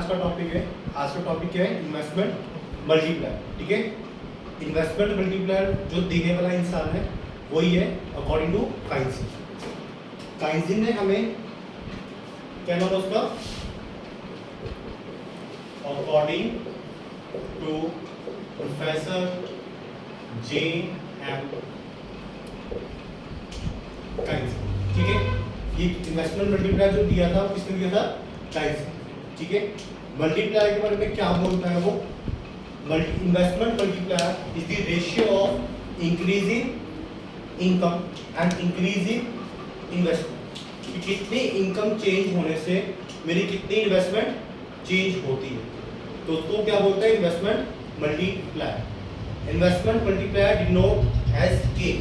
आज का टॉपिक है। आज का टॉपिक है इन्वेस्टमेंट मल्टीप्लायर। ठीक है, इन्वेस्टमेंट मल्टीप्लायर जो देने वाला इंसान है वही है अकॉर्डिंग टू काइंजी। काइंजी ने हमें क्या नाम उसका, according to professor J M Keynes. ठीक है, ये इन्वेस्टमेंट मल्टीप्लायर जो दिया था किसने दिया था, काइंजी। ठीक है, मल्टीप्लायर के बारे में क्या बोलता है वो, investment multiplier is the ratio of increasing income and increasing investment. कि कितनी इनकम चेंज होने से मेरी कितनी इन्वेस्टमेंट चेंज होती है, तो उसको क्या बोलते हैं, investment multiplier. Investment multiplier denote as K.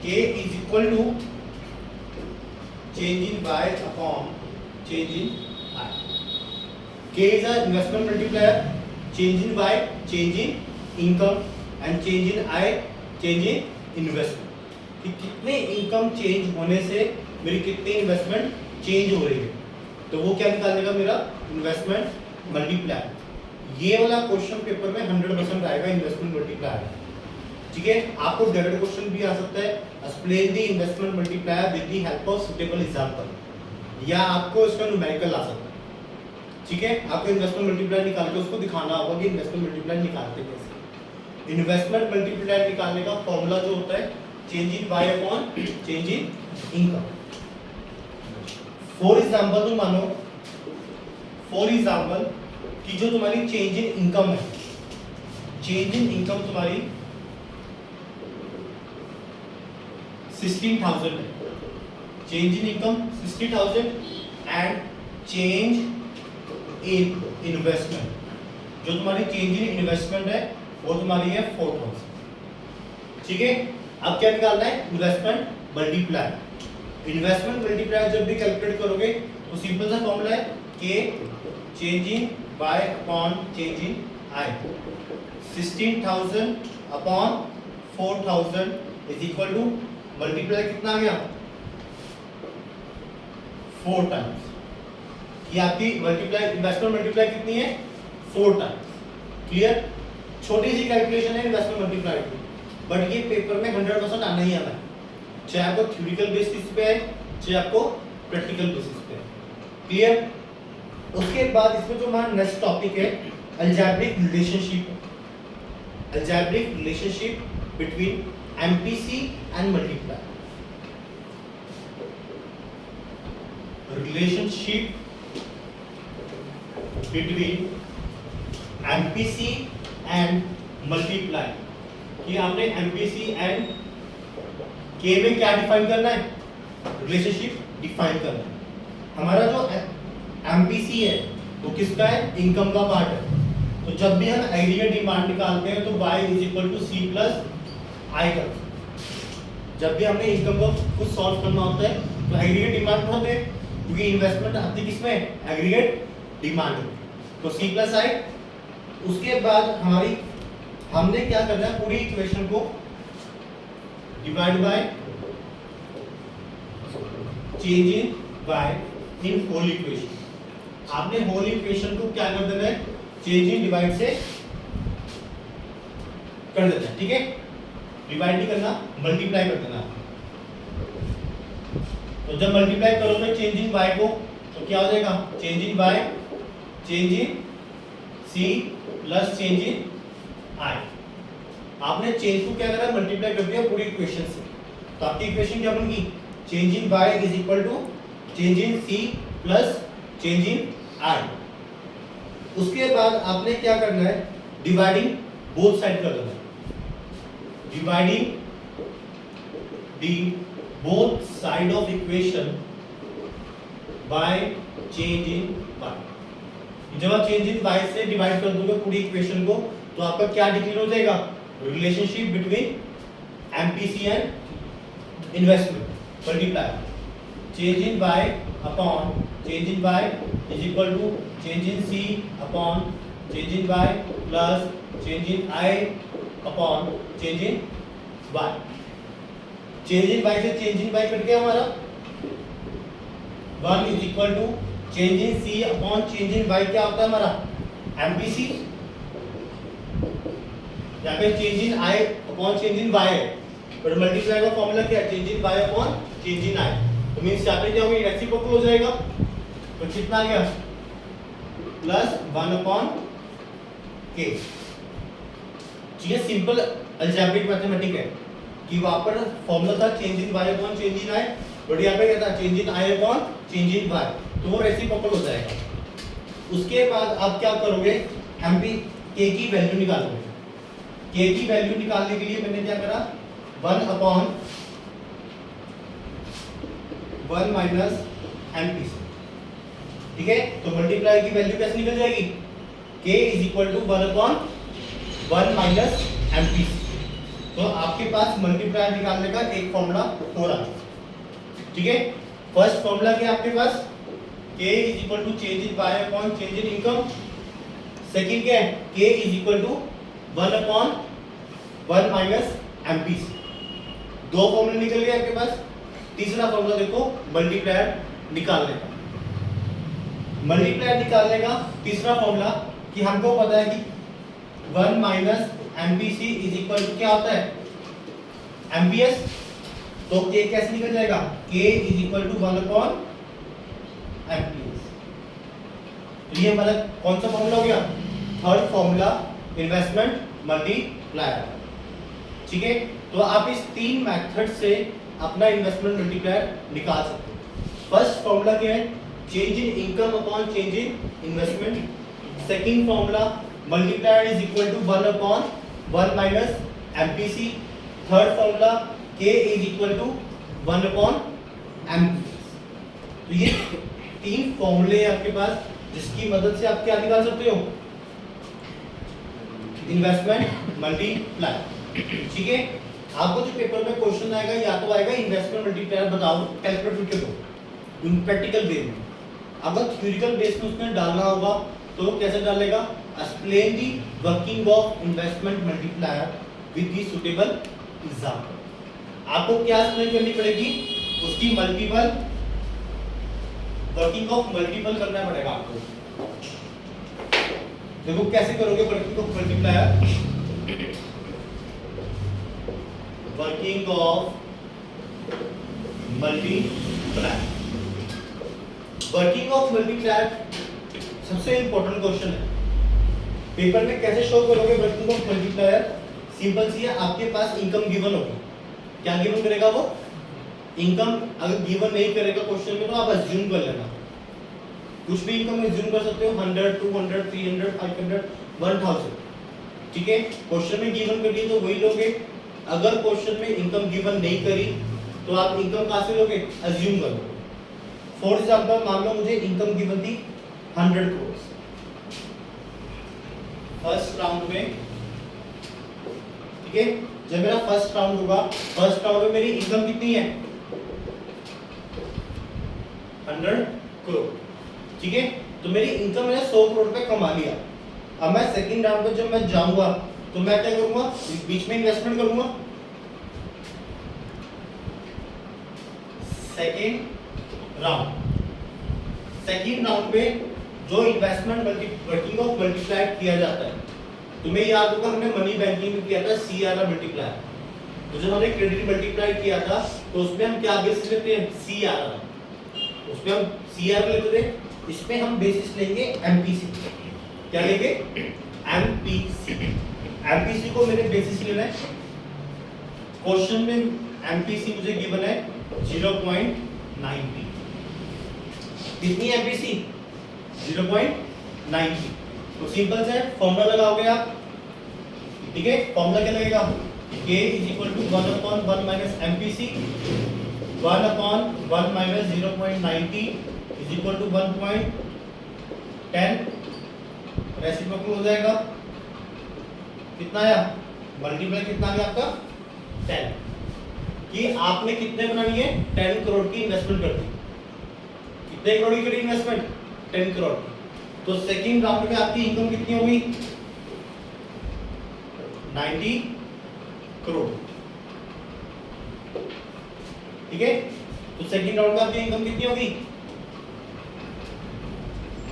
K is equal to change in y upon change in I. K is a investment multiplier. Change in y, change in income, and change in I, change in investment. कि कितने income change होने से मेरी कितनी investment change हो रही है, तो वो क्या निकालेगा मेरा इन्वेस्टमेंट मल्टीप्लायर। ये वाला क्वेश्चन पेपर में 100% आएगा इन्वेस्टमेंट मल्टीप्लायर। ठीक है, आपको डायरेक्ट क्वेश्चन भी आ सकता है, explain the investment multiplier with the help of suitable example, या आपको इसका न्यूमेरिकल आ सकता है। ठीक है, आपको इन्वेस्टमेंट मल्टीप्लायर निकाल के उसको दिखाना होगा कि इन्वेस्टमेंट मल्टीप्लायर निकालते कैसे। इन्वेस्टमेंट मल्टीप्लायर निकालने का फॉर्मूला जो होता है change in Y upon change in income. For example तुम मानो, फॉर एग्जांपल कि जो तुम्हारी चेंज इन इनकम है, चेंज इन इनकम तुम्हारी 16,000 है, change in income 60,000 and change in investment, जो तुम्हारी चेंज इन इन्वेस्टमेंट है वो तुम्हारी है 4,000। ठीक है, अब क्या निकालना है, इन्वेस्टमेंट मल्टीप्लायर। इन्वेस्टमेंट मल्टीप्लायर जब भी कैलकुलेट करोगे तो सिंपल सा फॉर्मूला है के change in Y upon change in I. 16,000 upon 4,000 is equal to multiply कितना आ गया, 4 टाइम्स। ये आपकी मल्टीप्लाई इन्वेस्टमेंट मल्टीप्लाई कितनी है, 4 टाइम्स। क्लियर, छोटी सी कैलकुलेशन है इन्वेस्टमेंट मल्टीप्लाई की, बट ये पेपर में 100% आना ही आना है, चाहे आपको थ्योरेटिकल बेसिस पे है चाहे आपको प्रैक्टिकल बेसिस पे है। क्लियर, उसके बाद इसमें जो हमारा नेक्स्ट टॉपिक है algebraic relationship. Algebraic relationship between MPC and multiplier. Relationship between MPC and multiplier कि आपने MPC and K में क्या डिफाइन करना है, रिलेशनशिप डिफाइन करना है। हमारा जो MPC है वो किसका है, इनकम का पार्ट है। तो जब भी हम एग्रीगेट डिमांड निकालते हैं तो y is equal to C plus I कर, जब भी हमने इनकम को कुछ सॉल्व करना होता है तो एग्रीगेट डिमांड होते हैं, क्योंकि इन्वेस्टमेंट आती किसमें, एग्रीगेट डिमांड। तो C प्लस आई, उसके बाद हमने क्या करना है, पूरी इक्वेशन को divide by change in y in whole equation. आपने होल इक्वेशन को क्या कर देना है, चेंज इन डिवाइड से कर देना है। ठीक है, डिवाइड नहीं करना, मल्टीप्लाई कर देना। तो जब मल्टीप्लाई करोगे चेंज इन y को तो क्या हो जाएगा, change in y change in c plus change in i। आपने चेंज को क्या करा, मल्टीप्लाई कर दिया पूरी इक्वेशन से, तो आपकी इक्वेशन क्या बन गई, change in y is equal to change in c plus change in i। उसके बाद आपने क्या करना है, डिवाइडिंग बोथ साइड कर देना है, dividing the both side of equation by change in y। जब आप चेंज इन y से डिवाइड कर दोगे पूरी इक्वेशन को तो आपका क्या डिक्लेयर हो जाएगा, relationship between MPC and investment multiplier. Change in y upon change in y is equal to change in c upon change in y plus change in i upon change in y। Change in y से change in y cut गया हमारा, 1 is equal to change in C upon change in Y क्या होता है हमारा MPC. यहाँ पे change in I upon change in Y है, बट मल्टीप्लाई का फॉर्मूला क्या है, change in Y upon change in I. तो मींस यहाँ पे क्या होगा, रेसिप्रोकल हो जाएगा। तो कितना आ गया प्लस 1 अपॉन के। ये सिंपल अलजेब्रिक मैथमेटिक है कि वहां पर फॉर्मूला था change in Y upon change in I, but यहाँ पे क्या था change in I upon change in Y, तो वो रेसिप्रोकल हो जाएगा। उसके बाद आप क्या करोगे, एमपी के की वैल्यू निकालोगे। के की वैल्यू निकालने के लिए मैंने क्या करा 1 अपॉन 1 माइनस एमपीसी। ठीक है, तो मल्टीप्लाई की वैल्यू कैसे निकल जाएगी, k is equal to 1 upon 1 minus MPC. तो आपके पास मल्टीप्लाई निकालने का एक फॉर्मूला हो रहा है। ठीक है, फर्स्ट फॉर्मूला क्या है आपके पास, k is equal to change in y upon change in income. Second क्या है, k is equal to 1 upon 1 minus MPC. दो फॉर्मूले निकल गए आपके पास। तीसरा फॉर्मूला देखो मल्टीप्लायर निकालने का। मल्टीप्लायर निकालने का तीसरा फॉर्मूला कि हमको पता है कि 1 minus MPC is equal to क्या होता है एमपीएस। तो k कैसे निकल जाएगा, k is equal to 1 upon MPS. तो ये हमारा कौन सा फॉर्मूला हो गया, थर्ड फॉर्मूला इन्वेस्टमेंट मल्टीप्लायर। ठीक है, तो आप इस तीन मेथड से अपना इन्वेस्टमेंट मल्टीप्लायर निकाल सकते हो। फर्स्ट फॉर्मूला क्या है, change in income upon change in investment. Second formula multiplier is equal to 1 upon 1 minus MPC. Third formula k is equal to 1 upon MPC. तो ये तीन फॉर्मूले हैं आपके पास जिसकी मदद से आप क्या निकाल सकते हो, इन्वेस्टमेंट मल्टीप्लायर। ठीक है, आपको जो पेपर में क्वेश्चन आएगा या तो आएगा इन्वेस्टमेंट मल्टीप्लायर बताओ कैलकुलेट करके दो प्रैक्टिकल बेस में। अगर थ्योरिटिकल बेस में उसमें डालना होगा तो कैसे डालेगा, explain the working of investment multiplier with the suitable example. आपको क्या एक्सप्लेन करनी पड़ेगी, उसकी मल्टीपल वर्किंग ऑफ मल्टीपल करना पड़ेगा आपको। देखो कैसे करोगे working of multiplier, working of multiplier. Working of multiplier सबसे इंपॉर्टेंट क्वेश्चन है पेपर में। कैसे शो करोगे वर्किंग ऑफ मल्टीप्लायर, सिंपल सी है, आपके पास इनकम गिवन होगी। क्या गिवन करेगा वो, इनकम। अगर गिवन नहीं करेगा क्वेश्चन में तो आप अज्यूम कर लेना, कुछ भी इनकम अज्यूम कर सकते हो, 100 200 300 500 1000। ठीक है, क्वेश्चन में गिवन कर दी तो वही लोगे। अगर क्वेश्चन में इनकम गिवन नहीं करी तो आप इनकम कहां से लोगे, अज्यूम करोगे। फॉर एग्जांपल मान लो मुझे इनकम गिवन थी 100 करोड़ फर्स्ट राउंड में। ठीक है, जब मेरा फर्स्ट राउंड होगा, फर्स्ट राउंड में मेरी इनकम कितनी है 100 करोड़। ठीक है, तो मेरी इनकम मैंने 100 करोड़ पे कमा लिया। अब मैं सेकंड राउंड में जब मैं जाऊंगा तो मैं क्या करूंगा, बीच में इन्वेस्टमेंट करूंगा। सेकंड राउंड में जो इन्वेस्टमेंट वर्किंग ऑफ मल्टीप्लायर किया जाता है, तुम्हें याद होगा हमने मनी बैंकिंग में किया था सीआरआर मल्टीप्लायर। तो जब हमने क्रेडिट मल्टीप्लाई किया था तो उसमें हम क्या बेसिस लेते हैं, सीआरआर। उसमें हम सीआरआर लेते थे, इसमें हम बेसिस लेंगे एमपीसी। क्या लेंगे, एमपीसी। एमपीसी को मैंने बेसिस लेना है। क्वेश्चन में एमपीसी मुझे गिवन है 0.90। कितनी एमपीसी, 0.90। तो सिंपल से फॉर्मूला लगाओगे आप। ठीक है, फॉर्मूला क्या लगेगा, k is equal to 1 upon 1 minus MPC. 1 upon 1 minus 0.90 is equal to 1.10। Reciprocal हो जाएगा, कितना आया, मल्टीप्लाई कितना आ गया आपका 10। कि आपने कितने बनानी है, 10 करोड़ की इन्वेस्टमेंट कर दी। कितने करोड़ की करी इन्वेस्टमेंट, 10 करोड़ की। तो सेकंड राउंड में आपकी इनकम कितनी होगी, 90 करोड़। ठीक है, तो सेकंड राउंड में आपकी इनकम कितनी होगी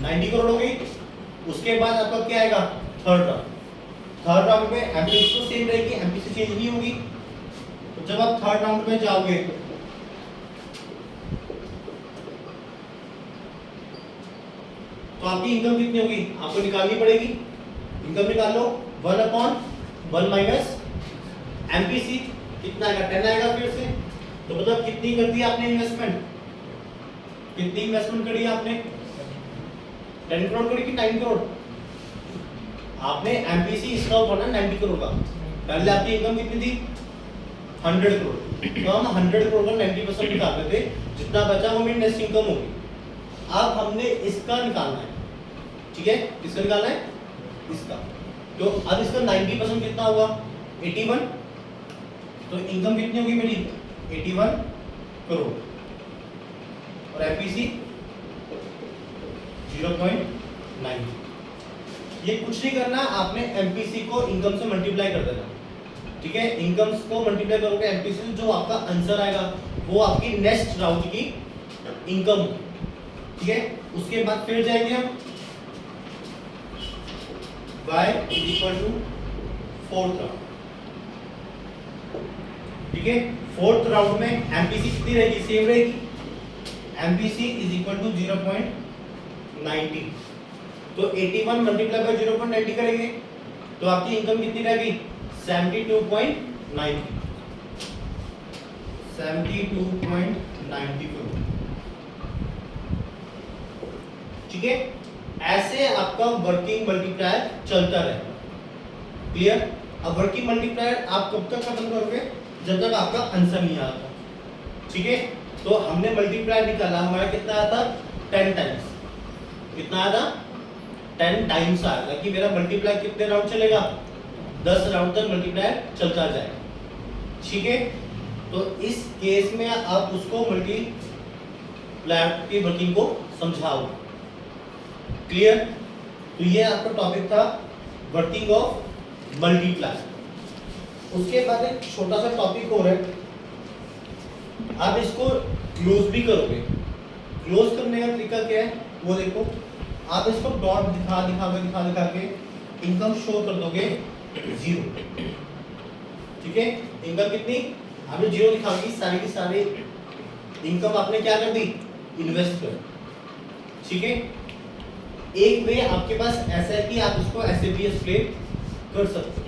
90 करोड़ हो गई। उसके बाद आपका क्या आएगा, थर्ड राउंड में एमपीसी तो सेम रहेगी, एमपीसी चेंज नहीं होगी। तो जब आप थर्ड राउंड में जाओगे तो आपकी इनकम कितनी होगी, आपको निकालनी पड़ेगी। इनकम निकाल लो, 1/1 माइनस एमपीसी कितना आएगा, 10 आएगा फिर से। तो मतलब कितनी कर दी आपने इन्वेस्टमेंट, कितनी इन्वेस्टमेंट करी आपने, 10 करोड़ करी कि 9 करोड़। आपने एमपीसी इसका ऊपर 90 करोड़ का, पहले आपकी इनकम कितनी थी 100 करोड़, तो हम 100 करोड़ का 90% निकाल रहे थे, जितना बचा वो मेरी नेक्स्ट इनकम होगी। अब हमने इसका निकालना है, ठीक है, किसका निकालना है, इसका। तो अब इसका 90% कितना होगा, 81। तो इनकम कितनी होगी मेरी 81 करोड़ और एमपीसी 0.9। ये कुछ नहीं करना, आपने एमपीसी को इनकम से मल्टीप्लाई कर देना, ठीक है। इनकम को मल्टीप्लाई करोगे एमपीसी से, जो आपका आंसर आएगा वो आपकी नेक्स्ट राउंड की इनकम, ठीक है। उसके बाद फिर जाएंगे हम y equal to fourth round, ठीक है। फोर्थ राउंड में एमपीसी कितनी रहेगी, सेम रहेगी, एमपीसी इज इक्वल टू 0.90। तो 81 मल्टीप्लाई बाय 0.90 करेंगे तो आपकी इनकम कितनी रहेगी 72.90 करोड़, ठीक है। ऐसे आपका वर्किंग मल्टीप्लायर चलता रहेगा, क्लियर। अब वर्किंग मल्टीप्लायर आप कब तक खत्म करोगे, जब तक आपका आंसर नहीं आता, ठीक है। तो हमने मल्टीप्लायर निकाला, हमारा कितना आया था 10 टाइम्स, कितना आया था 10 टाइम्स आया था कि मेरा मल्टीप्लाई कितने राउंड चलेगा, 10 राउंड तक मल्टीप्लायर चलता जाएगा, ठीक है। तो इस केस में आप उसको मल्टीप्लायर की वर्किंग को समझाओ, क्लियर। तो ये आपका टॉपिक था वर्किंग ऑफ मल्टीप्लायर। उसके बाद एक छोटा सा टॉपिक और है, आप इसको क्लोज भी करोगे। क्लोज करने का तरीका क्या है वो देखो, आप इसको डॉट दिखा के इनकम शो कर दोगे 0, ठीक है। इनकम कितनी आपने 0 दिखा दी, सारी की सारी इनकम आपने क्या कर दी, इन्वेस्ट कर, ठीक है। एक वे आपके पास ऐसा है कि आप इसको ऐसे भी एक्सप्लेन कर सकते हो।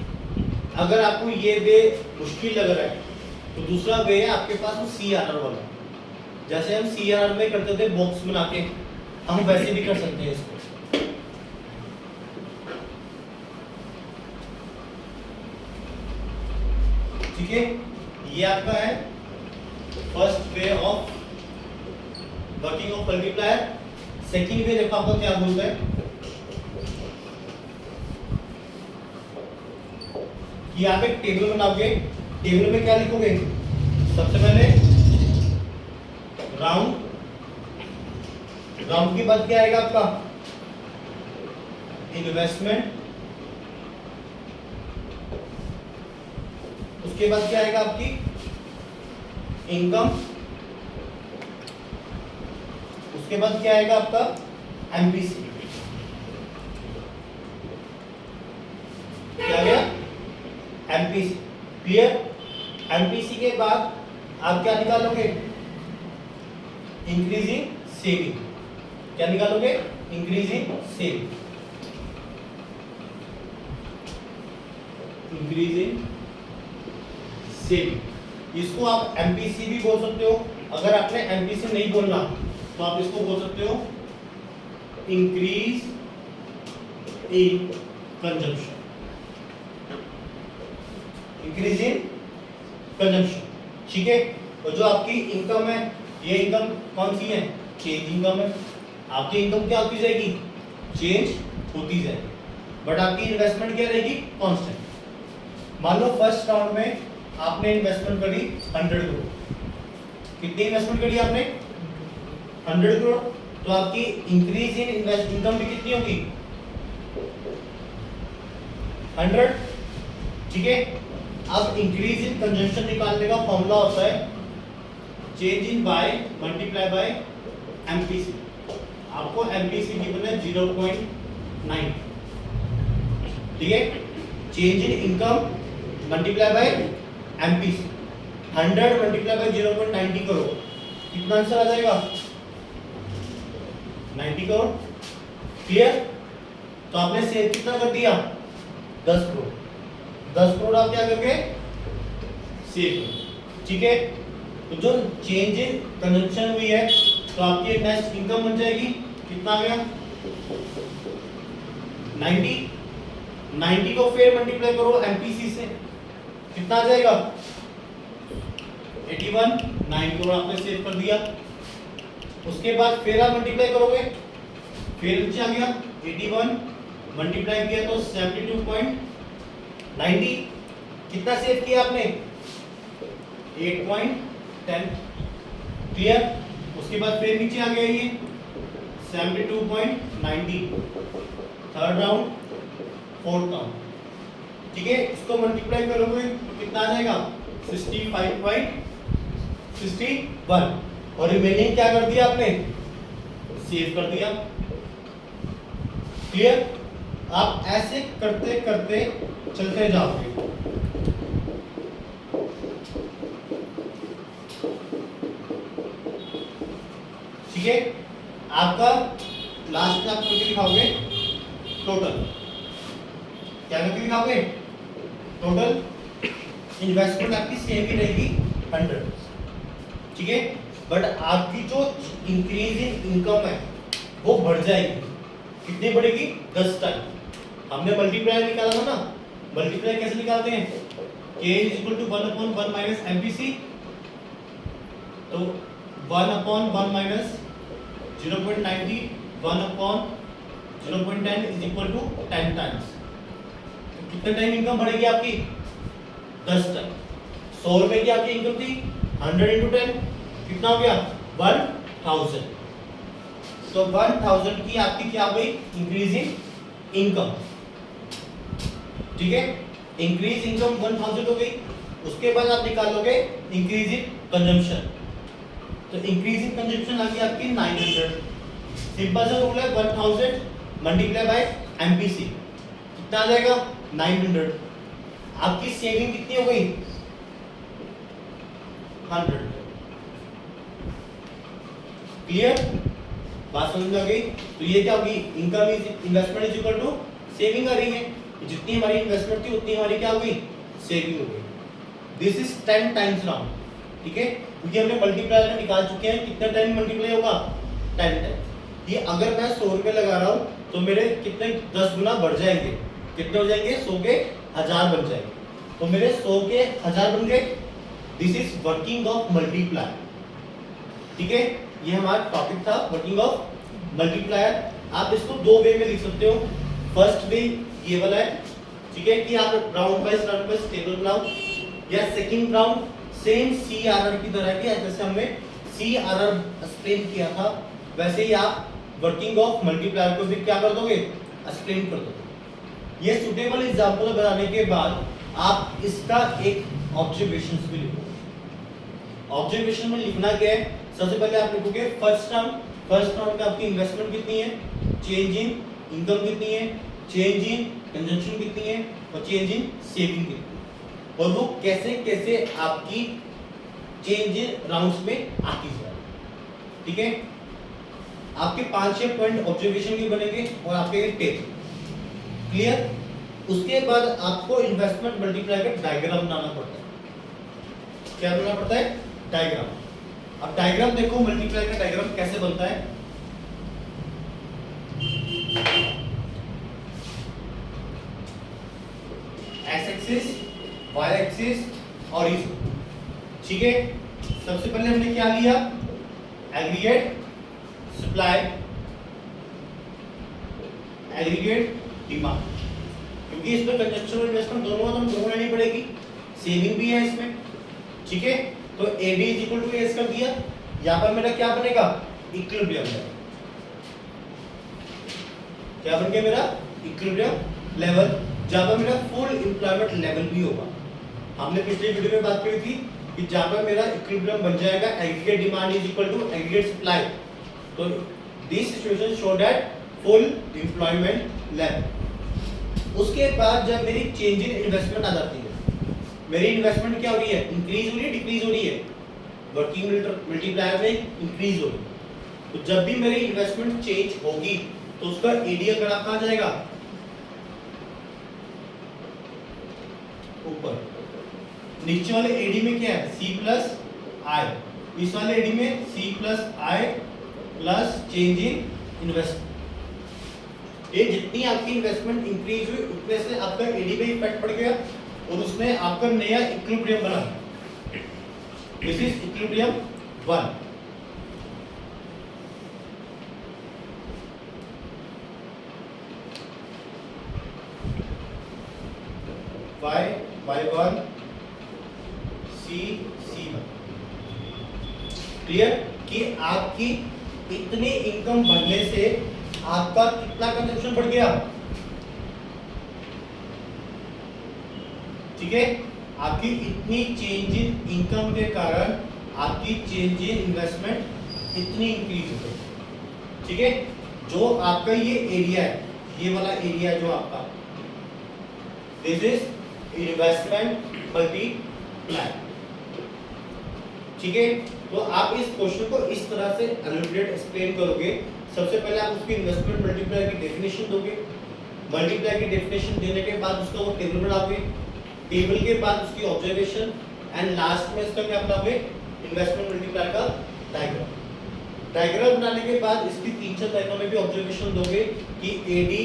अगर आपको ये वे मुश्किल लग रहा है तो दूसरा वे है आपके पास वो CRR वाला, जैसे हम CRR में करते थे बॉक्स बना के, हम वैसे भी कर सकते हैं इसको, ठीक है। ये आपका है first way of working of multiplier. Second वे देखो आपको क्या बोलता है कि आप एक टेबल बनाओगे, टेबल में क्या लिखोगे, सबसे पहले राउंड, राउंड के बाद क्या आएगा आपका इन्वेस्टमेंट, उसके बाद क्या आएगा आपकी इनकम, उसके बाद क्या आएगा आपका एमपीसी, क्या गया एमपीसी, क्लियर। एमपीसी के बाद आप क्या निकालोगे, इंक्रीजिंग सेविंग, क्या निकालोगे, इंक्रीजिंग सेविंग, इंक्रीजिंग सेविंग। इसको आप एमपीसी भी बोल सकते हो। अगर आपने एमपीसी नहीं बोलना तो आप इसको बोल सकते हो increase in consumption, increase in consumption, ठीक है। और जो आपकी इनकम है, ये इनकम कौन सी है, चेंज इनकम है। आपकी इनकम क्या होती जाएगी, चेंज होती जाएगी, बट आपकी इन्वेस्टमेंट क्या रहेगी, कांस्टेंट। मान लो फर्स्ट राउंड में आपने इन्वेस्टमेंट करी 100 करोड़, कितनी इन्वेस्टमेंट करी आपने 100 करोड़, तो आपकी इंक्रीज इन इनकम भी कितनी होगी 100, ठीक है। अब इंक्रीज इन कंजम्पशन निकालने का फॉर्मूला होता है change in by multiply by MPC. आपको एमपीसी गिवन है 0.9, ठीक है। Change in income multiply by MPC, 100 multiply by 0.90 करो, कितना आंसर आ जाएगा? 90 करोड़। क्लियर? तो आपने सेव कितना कर दिया? 10 करोड़। 10 करोड़ आप क्या करके सेव, ठीक है। तो जो चेंज इन कंजम्पशन हुई है तो आपकी नेक्स्ट इनकम बन जाएगी, कितना आ गया? 90 को फिर मल्टीप्लाई करो एमपीसी से, कितना आ जाएगा? 81, 9 करोड़ आपने सेव कर दिया। उसके बाद फिर आप मल्टीप्लाई करोगे, फिर नीचे आ गया 81 मल्टीप्लाई किया तो 72.90, कितना सेव किया आपने? 8.10। क्लियर? उसके बाद फिर नीचे आ गया ये 72.90, थर्ड राउंड, फोर्थ राउंड, ठीक है। इसको मल्टीप्लाई करोगे तो कितना आ जाएगा? 65.61, और रिमेनिंग क्या कर दिया आपने? सेव कर दिया। क्लियर? आप ऐसे करते करते चलते जाओगे। ठीक है, आपका लास्ट में आप करके दिखाओगे टोटल, क्या करके दिखाओगे? टोटल इन्वेस्टमेंट आपकी सेम ही रहेगी 100, ठीक है, बट आपकी जो इंक्रीज इन इनकम है वो बढ़ जाएगी। कितनी बढ़ेगी? 10 टाइम। हमने मल्टीप्लाई निकाला था ना, मल्टीप्लाई कैसे निकालते हैं? k = 1/1 माइनस एमपीसी, तो 1/1 माइनस 0.90, 1/0.10 = 10 टाइम्स। तो कितने टाइम इनकम बढ़ेगी आपकी? 10 टाइम। 100 रुपए की आपकी इनकम थी, 100 × 10 कितना हो गया? 1000। तो 1000 की आपकी क्या हो गई? इंक्रीज इन इनकम, ठीक है। इंक्रीज इनकम 1000 हो गई। उसके बाद आप निकालोगे इंक्रीज इन कंजम्पशन, तो इंक्रीज इन कंजम्पशन आ गई आपकी 900। सिंपल सा रूल है, 1000 मल्टीप्लाई बाय एमपीसी, कितना आ जाएगा? 900। आपकी सेविंग कितनी हो गई? 100। क्लियर? बात समझ में आ गई? तो ये क्या होगी? Income is investment is equal to saving आ रही है, जितनी हमारी इन्वेस्टमेंट थी उतनी हमारी क्या हो गई? सेविंग हो गई। दिस इज 10 टाइम्स राउंड, ठीक है, क्योंकि हमने मल्टीप्लाई में निकाल चुके हैं। कितना टाइम मल्टीप्लाई होगा? 10 टाइम। ये अगर मैं 100 रुपए लगा रहा हूं तो मेरे कितने 10 गुना बढ़ जाएंगे? कितने हो जाएंगे? 100 के 1000 बन जाएंगे। तो मेरे 100 के 1000 बन गए। This is working of multiply, ठीक है। ये हमारा टॉपिक था, वर्किंग ऑफ मल्टीप्लायर। आप इसको दो वे में लिख सकते हो। फर्स्ट वे ये वाला है, ठीक है, कि आप राउंड वाइज टेबल बनाओ, या सेकंड राउंड सेम सीआरआर की तरह की, जैसे हमने सीआरआर एक्सप्लेन किया था वैसे ही आप वर्किंग ऑफ मल्टीप्लायर को भी क्या कर दोगे? एक्सप्लेन कर दोगे। ये सुटेबल एग्जांपल बनाने के बाद आप इसका एक ऑब्जर्वेशंस भी लिखो। ऑब्जर्वेशन में लिखना क्या है? सबसे पहले आप लिखोगे फर्स्ट राउंड में आपकी इन्वेस्टमेंट कितनी है, चेंज इन इनकम कितनी है, चेंज इन कंजम्पशन कितनी है, और चेंज इन सेविंग कितनी है, और वो कैसे कैसे आपकी चेंज इन राउंड्स में आती जाए। ठीक है, आपके 5-6 पॉइंट ऑब्जर्वेशन के बनेंगे और आपके टेबल। क्लियर? उसके बाद आपको इन्वेस्टमेंट मल्टीप्लाई का डायग्राम बनाना पड़ता है। क्या बनाना पड़ता है? डायग्राम। अब डायग्राम देखो, मल्टीप्लाई का डायग्राम कैसे बनता है। एक्स एक्सिस, वाई एक्सिस और इज, ठीक है। सबसे पहले हमने क्या लिया? एग्रीगेट सप्लाई, एग्रीगेट डिमांड, क्योंकि इसमें कंजम्पशन और इन्वेस्टमेंट दोनों लेनी पड़ेगी, सेविंग भी है इसमें। ठीक है, तो AD = एस कर दिया। यहां पर मेरा क्या बनेगा? इक्विलिब्रियम। क्या बन गया मेरा? इक्विलिब्रियम लेवल, जहां पर मेरा फुल एम्प्लॉयमेंट लेवल भी होगा। हमने पिछले वीडियो में बात करी थी कि जहां पर मेरा इक्विलिब्रियम बन जाएगा, एग्रीगेट डिमांड = एग्रीगेट सप्लाई, तो this situation show that full employment level. उसके बाद जब मेरी चेंज इन इन्वेस्टमेंट आ जाती है, मेरी इन्वेस्टमेंट क्या हो रही है, इंक्रीज हो रही है, डिक्रीज हो रही है, वर्किंग मल्टीप्लायर में इंक्रीज हो रही है। तो जब भी मेरी इन्वेस्टमेंट चेंज होगी तो उसका एडीएल ग्राफ कहां जाएगा, ऊपर। नीचे वाले एडी में क्या है, सी प्लस आई, इस वाले एडी में C plus I plus change in investment. ये जितनी आपकी इन्वेस्टमेंट इंक्रीज हुई उतने से आपका एडी पे इफेक्ट पड़ गया और उसने आपका नया इक्विलिब्रियम बना। This is equilibrium 1। y1 c1 clear कि आपकी इतनी इनकम बढ़ने से आपका कितना कंजप्शन बढ़ गया, ठीक है। आपकी इतनी चेंज इन इनकम के कारण आपकी चेंज इन इन्वेस्टमेंट इतनी इंक्रीज हो गई, ठीक है। जो आपका ये एरिया है, ये वाला एरिया जो आपका, दिस इज इन्वेस्टमेंट मल्टीप्लाई, ठीक है। तो आप इस क्वेश्चन को इस तरह से एलिमिनेट एक्सप्लेन करोगे। सबसे पहले आप उसकी इन्वेस्टमेंट मल्टीप्लाई की डेफिनेशन दोगे, मल्टीप्लाई की डेफिनेशन देने के बाद उसका वो टेबल बनाओगे, टेबल के बाद उसकी ऑब्जर्वेशन एंड लास्ट में इसका क्या बनाओगे, इन्वेस्टमेंट मल्टीप्लाई का डायग्राम। डायग्राम बनाने के बाद इसकी 3-4 लाइनों में भी ऑब्जर्वेशन दोगे कि एडी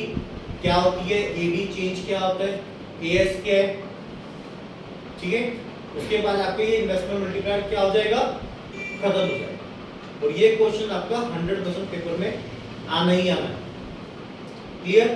क्या होती है, एडी चेंज क्या होता है, एएस क्या है, ठीक है। उसके बाद आपके ये इन्वेस्टमेंट मल्टीप्लायर क्या हो जाएगा, खत्म हो जाएगा। और ये क्वेश्चन आपका 100% पेपर में आना ही आना है। क्लियर।